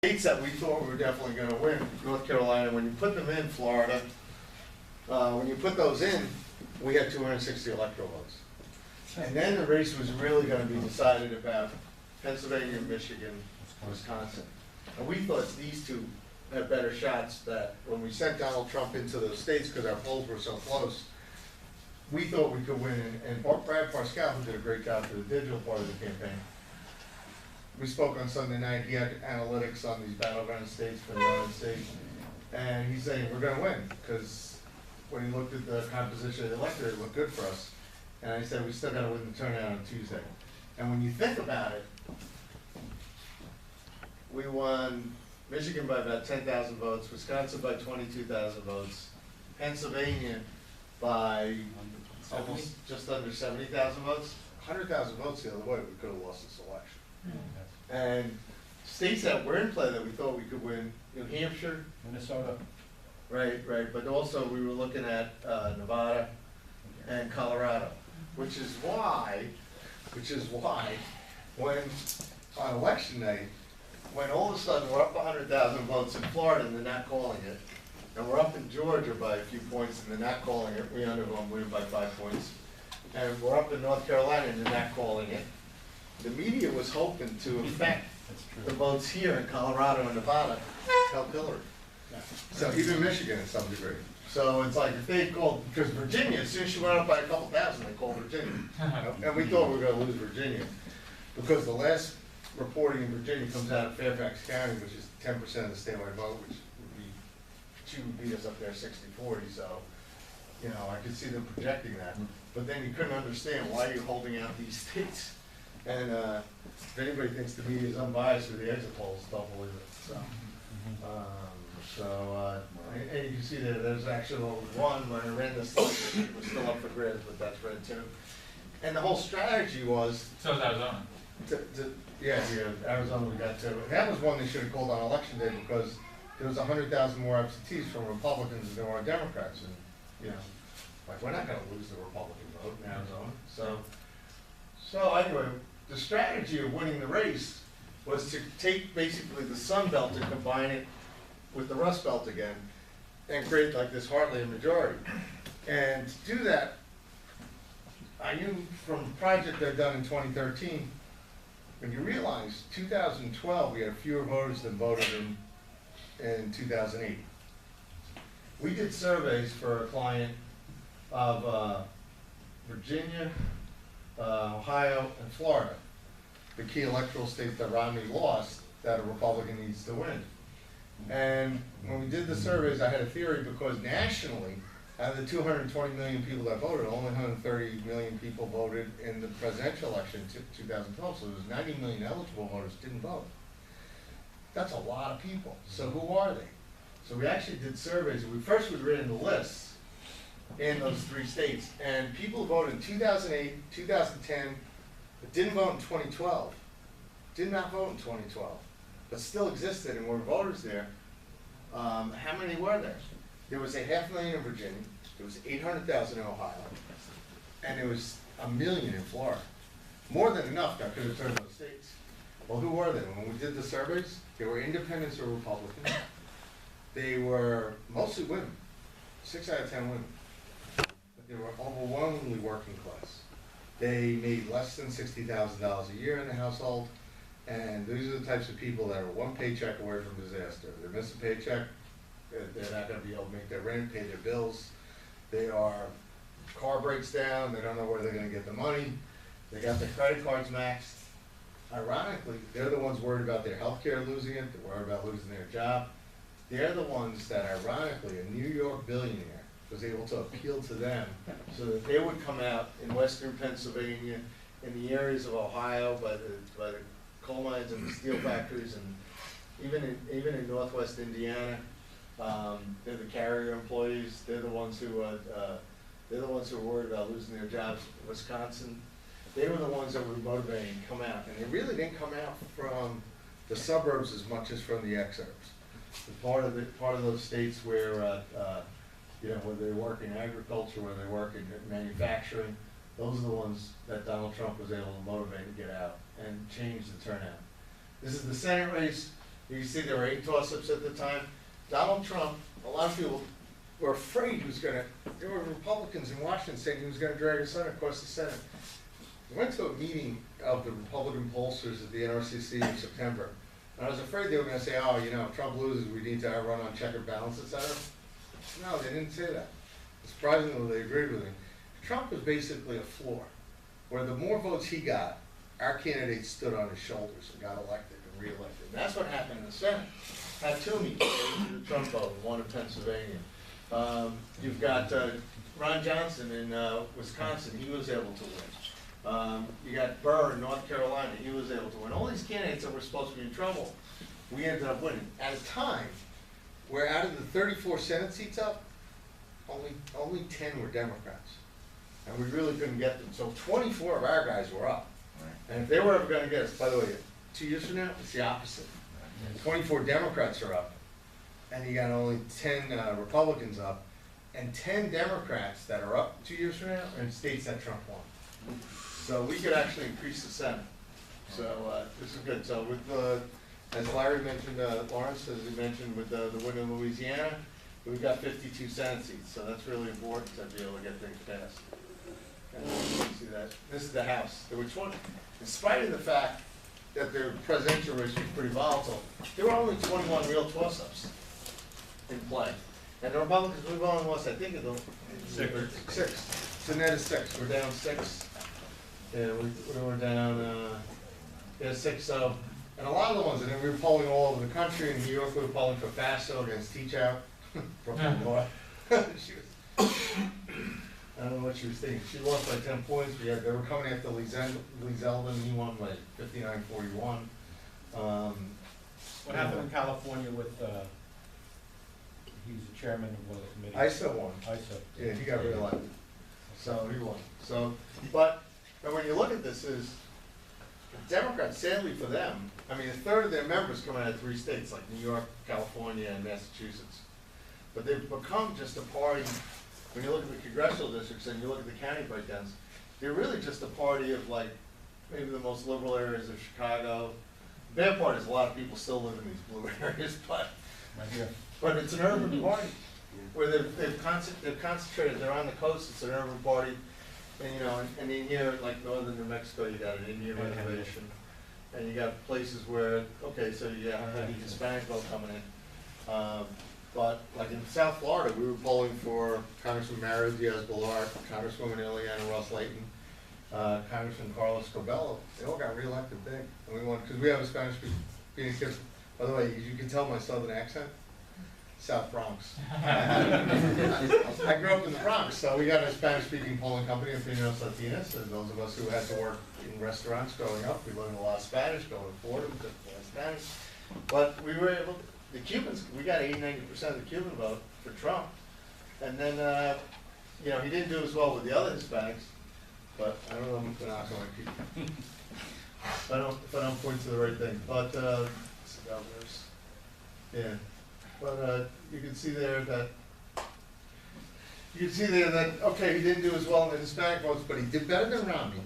states that we thought we were definitely going to win, North Carolina, when you put them in, Florida, when you put those in, we had 260 electoral votes. And then the race was really going to be decided about Pennsylvania, Michigan, Wisconsin. And we thought these two had better shots, that when we sent Donald Trump into those states, because our polls were so close, we thought we could win. And Brad Parscale, who did a great job for the digital part of the campaign, we spoke on Sunday night. He had analytics on these battleground states for the United States, and he's saying we're going to win, because when he looked at the composition of the electorate, it looked good for us. And I said we still got to win the turnout on Tuesday. And when you think about it, we won Michigan by about 10,000 votes, Wisconsin by 22,000 votes, Pennsylvania by almost just under 70,000 votes. 100,000 votes the other way, we could have lost this election. And states that were in play that we thought we could win: New Hampshire, Minnesota. right, but also we were looking at Nevada and Colorado, which is why when on election day, when all of a sudden we're up 100,000 votes in Florida and they're not calling it, and we're up in Georgia by a few points and they're not calling it, we ended up winning by 5 points, and we're up in North Carolina and they're not calling it. The media was hoping to affect the votes here in Colorado and Nevada to help Hillary. So even Michigan in some degree. So it's like if they called, because Virginia, as soon as she went up by a couple thousand, they called Virginia. And we thought we were going to lose Virginia, because the last reporting in Virginia comes out of Fairfax County, which is 10% of the statewide vote, which would be, she would beat us up there 60-40. So, you know, I could see them projecting that. But then you couldn't understand why you're holding out these states. And if anybody thinks the media is unbiased with the exit polls, don't believe it. So, and you can see that there's actually one when I ran this list, it was still up for grabs, but that's red too. And the whole strategy was So is Arizona. yeah, Arizona we got too. That was one they should have called on election day, because there was 100,000 more absentees from Republicans than there were Democrats, and you know, like we're not going to lose the Republican vote in Arizona. So anyway, the strategy of winning the race was to take basically the Sun Belt and combine it with the Rust Belt again and create like this Heartland majority. And to do that, I knew from a project I'd done in 2013, when you realize 2012 we had fewer voters than voted in 2008. We did surveys for a client of Virginia, Ohio, and Florida, the key electoral states that Romney lost that a Republican needs to win. And when we did the surveys, I had a theory, because nationally, out of the 220 million people that voted, only 130 million people voted in the presidential election in 2012, so there was 90 million eligible voters didn't vote. That's a lot of people. So who are they? So we actually did surveys. We ran the lists in those 3 states, and people voted in 2008, 2010, but didn't vote in 2012. Did not vote in 2012, but still existed and were voters there. How many were there? There was 500,000 in Virginia, there was 800,000 in Ohio, and there was 1 million in Florida. More than enough that could have turned those states. Well, who were they? When we did the surveys, they were independents or Republicans. They were mostly women, 6 out of 10 women. But they were overwhelmingly working class. They made less than $60,000 a year in the household, and these are the types of people that are one paycheck away from disaster. They miss a paycheck, they're not going to be able to make their rent, pay their bills. They are, car breaks down, they don't know where they're going to get the money. They got their credit cards maxed. Ironically, they're the ones worried about their health care losing it, they're worried about losing their job. They're the ones that, ironically, a New York billionaire was able to appeal to them so that they would come out in western Pennsylvania, in the areas of Ohio, by the coal mines and the steel factories, and even in northwest Indiana. They're the carrier employees. They're the ones who were worried about losing their jobs. Wisconsin, they were the ones that were motivating to come out, and they really didn't come out from the suburbs as much as from the exurbs. Part of those states where where they work in agriculture, where they work in manufacturing, those are the ones that Donald Trump was able to motivate and get out and change the turnout. This is the Senate race. You see there were 8 toss-ups at the time. Donald Trump, a lot of people were afraid he was gonna, there were Republicans in Washington saying he was gonna drag his son across the Senate. I went to a meeting of the Republican pollsters at the NRCC in September, and I was afraid they were gonna say, oh, you know, if Trump loses, we need to run on checkered balance, etc. No, they didn't say that. Surprisingly, they agreed with me. Trump was basically a floor, where the more votes he got, our candidate stood on his shoulders and got elected and re-elected. And that's what happened in the Senate. Had Toomey, the Trump vote, one in Pennsylvania. You've got Ron Johnson in Wisconsin, he was able to win. You got Burr in North Carolina, he was able to win. All these candidates that were supposed to be in trouble, we ended up winning. At a time where out of the 34 Senate seats up, only 10 were Democrats. And we really couldn't get them. So 24 of our guys were up. Right. And if they were ever going to get us, by the way, 2 years from now, it's the opposite. Right. 24 Democrats are up, and you got only 10 Republicans up, and 10 Democrats that are up 2 years from now are in states that Trump won. So we could actually increase the Senate. So this is good. So with, as Larry mentioned, Lawrence, as he mentioned, with the win in Louisiana, we've got 52 Senate seats. So that's really important to be able to get things passed. And you see that. This is the House. Which one? In spite of the fact that their presidential race was pretty volatile, there were only 21 real toss-ups in play. And the Republicans, we've only lost, I think, six. It's a net of 6. We're down 6. Yeah, we were down 6. So, and a lot of the ones, and then we were polling all over the country. In New York, we were polling for Faso against Teachout. Brooklyn North. She was. I don't know what she was thinking. She lost by 10 points. They were coming after Lee Zeldin. He won by 59-41. What happened in California with, he was the chairman of one of the committees? ISA won. ISA. Yeah, he got reelected. So he won. So, but when you look at this, is Democrats, sadly for them, I mean, a third of their members come out of 3 states, like New York, California, and Massachusetts. But they've become just a party. When you look at the congressional districts and you look at the county breakdowns, they're really just a party of, like, maybe the most liberal areas of Chicago. The bad part is a lot of people still live in these blue areas, but it's an urban party where they've concentrated. They're on the coast. It's an urban party, and you know, and in here, like northern New Mexico, you got an Indian reservation, and you got places where so you got heavy Hispanic vote coming in. But like in South Florida, we were polling for Congressman Mario Diaz-Balart, Congresswoman Ileana Ross-Layton, Congressman Carlos Corbello. They all got reelected big, and we won because we have a Spanish-speaking kid. By the way, you can tell my southern accent. South Bronx. I grew up in the Bronx, so we got a Spanish-speaking polling company of Filipinos Latinas, and those of us who had to work in restaurants growing up, we learned a lot of Spanish, going to Fordham, took a lot of Spanish. But we were able to, the Cubans, we got 80–90% of the Cuban vote for Trump. And then, you know, he didn't do as well with the other Hispanics, but I don't know if I'm going to knock on my people. If I don't point to the right thing. But, governors. Yeah. But you can see there that, okay, he didn't do as well in the Hispanic votes, but he did better than Romney.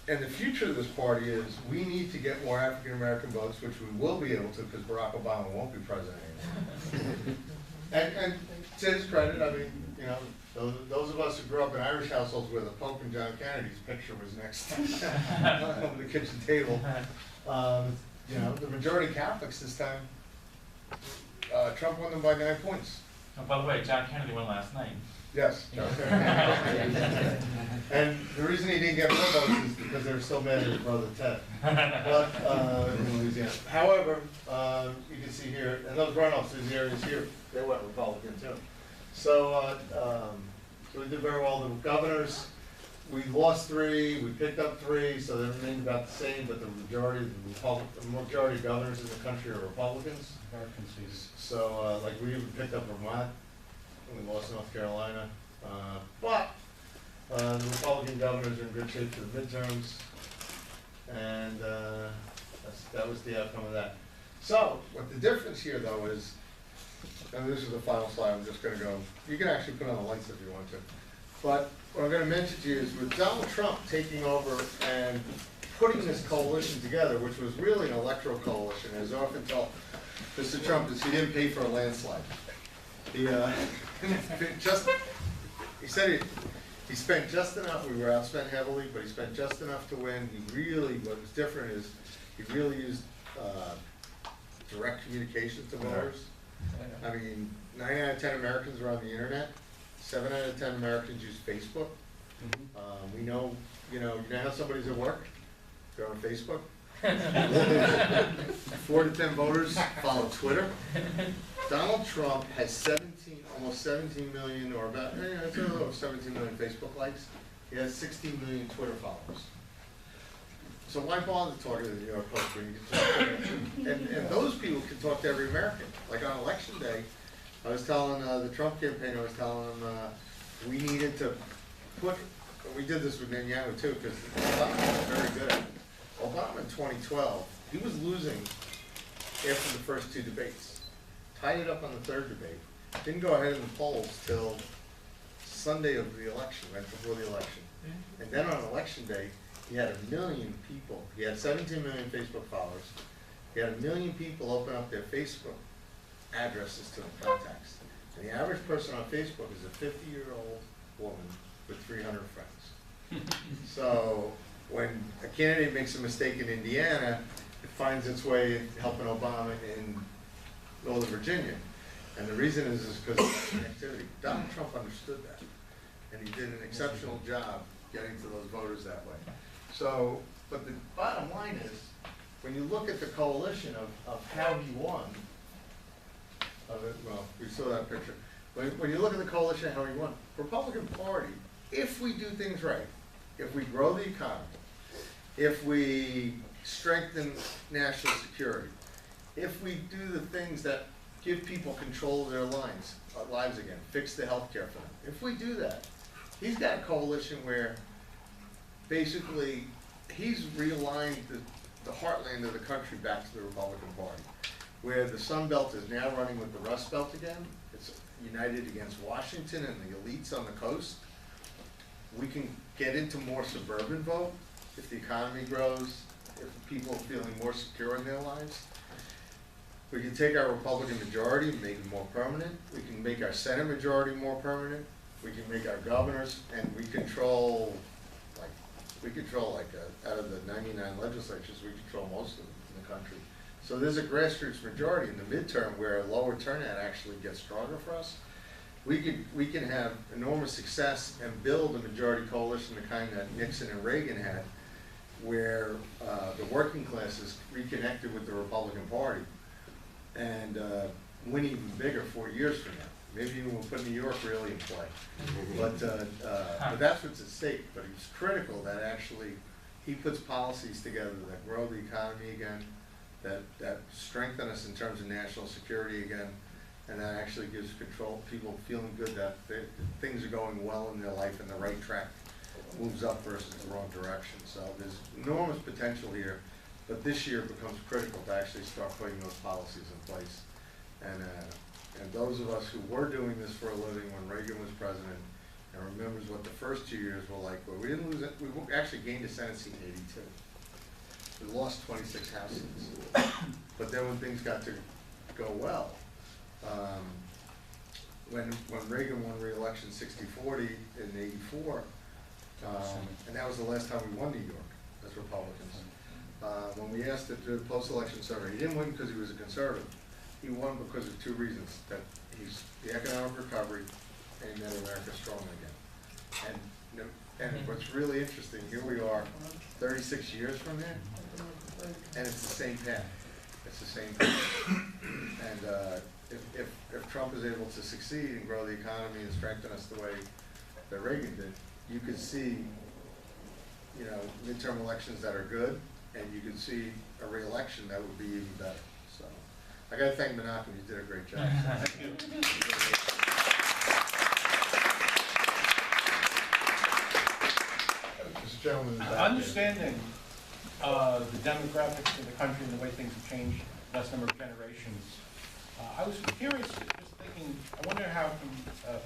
And the future of this party is we need to get more African American votes, which we will be able to because Barack Obama won't be president anymore. and to his credit, I mean, you know, those of us who grew up in Irish households where the Pope and John Kennedy's picture was next on the kitchen table, you know, the majority Catholics this time, Trump won them by 9 points. Oh, by the way, John Kennedy won last night. Yes, John Kennedy. And the reason he didn't get more votes is because they were so mad at his brother Ted. But, in Louisiana. However, you can see here, and those runoffs, these areas here, they went Republican too. So, so we did very well. The governors, we lost 3, we picked up 3, so they remained about the same, but the majority of governors in the country are Republicans. So, like we even picked up Vermont, and we lost North Carolina. But the Republican governors are in good shape for the midterms, and that was the outcome of that. So, what the difference here, though, is, and this is the final slide, I'm just going to go, you can actually put on the lights if you want to. But what I'm going to mention to you is with Donald Trump taking over and putting this coalition together, which was really an electoral coalition, as often told, Mr. Trump is he didn't pay for a landslide. He said he spent just enough. We were outspent heavily, but he spent just enough to win. What was different is he really used direct communication to voters. I mean, 9 out of 10 Americans are on the internet. 7 out of 10 Americans use Facebook. We know, you know how somebody's at work? They're on Facebook. 4 to 10 voters follow Twitter. Donald Trump has almost 17 million, or about, it's a little over 17 million Facebook likes. He has 16 million Twitter followers. So why bother talking to the New York Post when you can talk to them? And those people can talk to every American. Like on election day, I was telling the Trump campaign, I was telling them we needed to we did this with Netanyahu too, because Obama was very good at it. Obama in 2012, he was losing after the first 2 debates. Tied it up on the 3rd debate. Didn't go ahead in the polls till Sunday of the election, right before the election. And then on election day, he had 1 million people. He had 17 million Facebook followers. He had 1 million people open up their Facebook addresses to the contacts. And the average person on Facebook is a 50-year-old woman with 300 friends. So when a candidate makes a mistake in Indiana, it finds its way helping Obama in Northern Virginia. And the reason is because of activity. Donald Trump understood that. And he did an exceptional job getting to those voters that way. So, but the bottom line is, when you look at the coalition of how he won, well, we saw that picture. When you look at the coalition of how he won, Republican Party, if we do things right, if we grow the economy, if we strengthen national security, if we do the things that give people control of their lives again, fix the health care for them, if we do that, he's got a coalition where basically he's realigned the heartland of the country back to the Republican Party, where the Sun Belt is now running with the Rust Belt again. It's united against Washington and the elites on the coast. We can get into more suburban vote if the economy grows, if people are feeling more secure in their lives. We can take our Republican majority and make it more permanent. We can make our Senate majority more permanent. We can make our governors, and we control out of the 99 legislatures, we control most of them in the country. So there's a grassroots majority in the midterm where a lower turnout actually gets stronger for us. We can have enormous success and build a majority coalition, the kind that Nixon and Reagan had, where the working class is reconnected with the Republican Party and win even bigger 4 years from now. Maybe even we'll put New York really in play. But that's what's at stake. But it's critical that actually he puts policies together that grow the economy again, that strengthen us in terms of national security again, and that actually gives control, people feeling good that things are going well in their life and the right track moves up versus the wrong direction. So there's enormous potential here, but this year becomes critical to actually start putting those policies in place. And those of us who were doing this for a living when Reagan was president and remembers what the first 2 years were like, but we didn't lose it. We actually gained a Senate seat in '82. We lost 26 House seats. But then when things got to go well, when Reagan won re-election 60-40 in '84, and that was the last time we won New York as Republicans. When we asked to do the post-election survey, he didn't win because he was a conservative. He won because of 2 reasons: that he's the economic recovery and he made America strong again. And what's really interesting, here we are 36 years from there, and it's the same path. It's the same path. And if Trump is able to succeed and grow the economy and strengthen us the way that Reagan did, you could see, midterm elections that are good, and you could see a re-election that would be even better. So I got to thank McLaughlin. You did a great job. Thank you. This gentleman in the back there. Understanding the demographics of the country and the way things have changed the last number of generations, I was curious, just thinking, I wonder how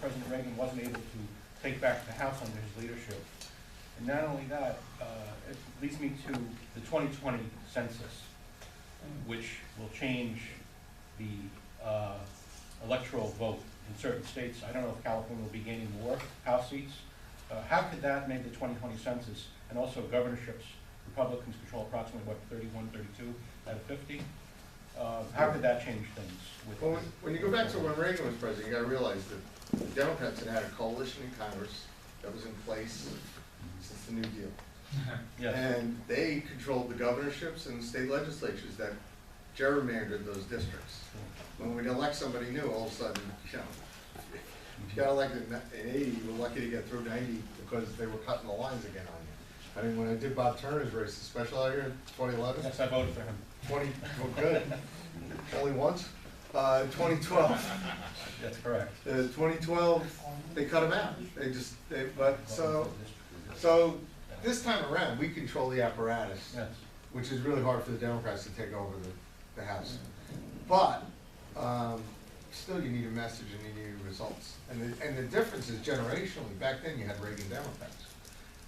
President Reagan wasn't able to take back the House under his leadership. And not only that, it leads me to the 2020 census, which will change the electoral vote in certain states. I don't know if California will be gaining more House seats. How could that make the 2020 census, and also governorships, Republicans control approximately, what, 31, 32 out of 50? How could that change things? Well, when you go back to when Reagan was president, you gotta realize that the Democrats had a coalition in Congress that was in place since the New Deal. Yes. And they controlled the governorships and state legislatures that gerrymandered those districts. When we'd elect somebody new, all of a sudden, you know, if you got elected in 80, you were lucky to get through 90 because they were cutting the lines again on you. I mean, when I did Bob Turner's race, the special out here in 2011, Yes, I voted for him. well, good. Only once. 2012. That's correct. 2012, they cut him out. So this time around, we control the apparatus, Yes. which is really hard for the Democrats to take over the House. But still, you need a message and you need results. And the difference is generationally. Back then, you had Reagan Democrats.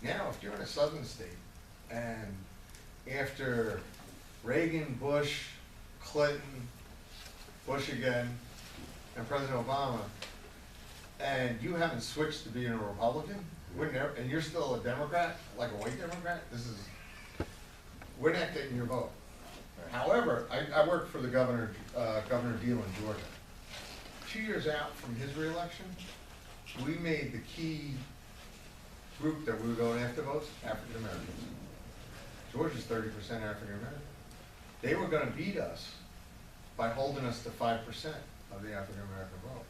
Now, if you're in a southern state, and after Reagan, Bush, Clinton, Bush again, and President Obama, and you haven't switched to being a Republican, and you're still a Democrat, like a white Democrat, we're not getting your vote. However, I worked for the Governor Deal in Georgia. 2 years out from his reelection, we made the key group that we were going after votes, African Americans. Georgia's 30% African American. They were gonna beat us by holding us to 5% of the African American vote.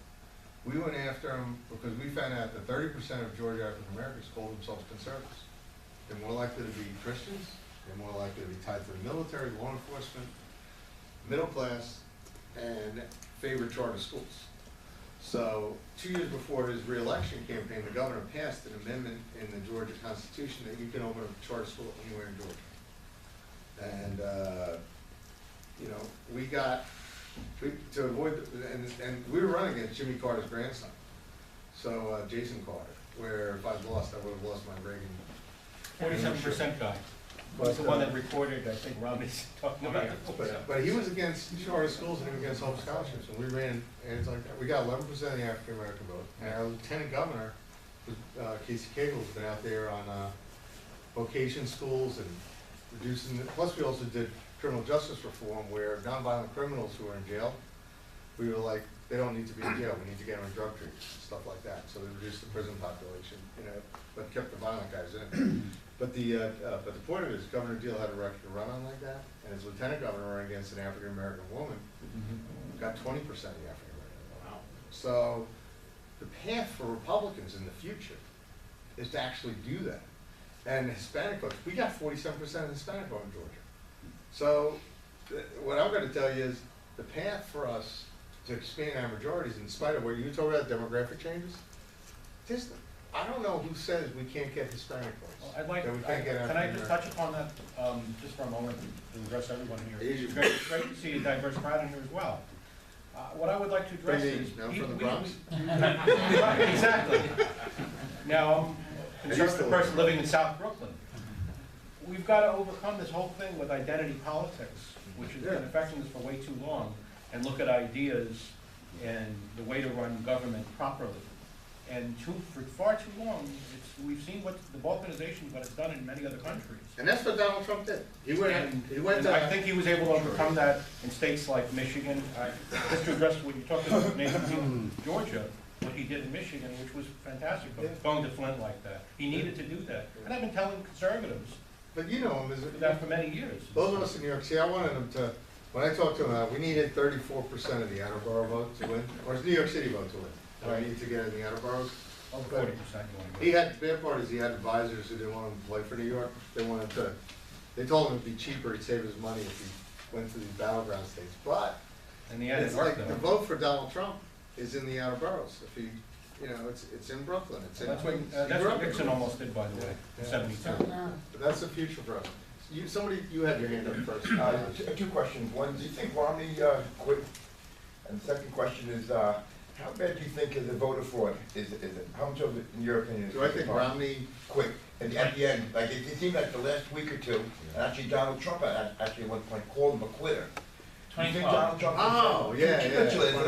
We went after them because we found out that 30% of Georgia African Americans called themselves conservatives. They're more likely to be Christians, they're more likely to be tied to the military, law enforcement, middle class, and favored charter schools. So 2 years before his reelection campaign, the governor passed an amendment in the Georgia Constitution that you can open a charter school anywhere in Georgia. And you know, to avoid, and we were running against Jimmy Carter's grandson, so Jason Carter, where if I'd lost, I would have lost my Reagan. 47% guy. But, He's the one that recorded, I think, Romney's talking about. But he was against charter schools and he was against Hope scholarships, and we ran, and it's like, we got 11% of the African American vote, and our lieutenant governor, Casey Cagle, has been out there on vocation schools and reducing, plus we also did criminal justice reform, where nonviolent criminals who are in jail, we were like, they don't need to be in jail, we need to get them in drug treatment, stuff like that, so they reduced the prison population, you know, but kept the violent guys in. But the point of it is, Governor Deal had a record to run on like that, and his lieutenant governor ran against an African American woman, got 20% of the African American vote. Wow. So the path for Republicans in the future is to actually do that. And Hispanic votes, we got 47% of Hispanic vote in Georgia. So what I'm going to tell you is the path for us to expand our majorities, in spite of what you talk about demographic changes, I don't know who says we can't get Hispanic votes. Well, I'd like, that we can't get can I just touch upon that just for a moment to address everyone here? It's great to see a diverse crowd in here as well. What I would like to address is... Now from the Bronx? Right, exactly. Now, I'm a conservative person living in South Brooklyn. We've got to overcome this whole thing with identity politics, which has been affecting us for way too long, and look at ideas and the way to run government properly. And for far too long, we've seen what the balkanization, what it's done in many other countries. And that's what Donald Trump did. He went to, I think he was able to overcome that in states like Michigan. Just to address what you're talking about, maybe Georgia, what he did in Michigan, which was fantastic, but going to Flint like that. He needed to do that. And I've been telling conservatives but you know him as that for many years. those of us in New York, see, I wanted him to, when I talked to him, we needed 34% of the outer borough vote to win, or New York City vote to win. And I need to get in the outer boroughs. Over 40% going. He had, the bad part is he had advisors who didn't want him to play for New York. They told him it'd be cheaper, he'd save his money if he went to these battleground states. But And the end it's like the vote for Donald Trump is in the outer boroughs. If he, you know, it's in Brooklyn. It's in that's Queens. that's what Nixon almost did, by the way, in '72. But that's the future for us. You had your hand up first. Two questions. One, do you think Romney quit? And the second question is, how bad do you think is the voter fraud? Is it? How much of it, in your opinion, is Do I think Romney quit? And at the end, like it seemed like the last week or two, and actually Donald Trump actually at one point called him a quitter. You think 2012. Donald Trump? Oh, yeah, yeah. Congratulations.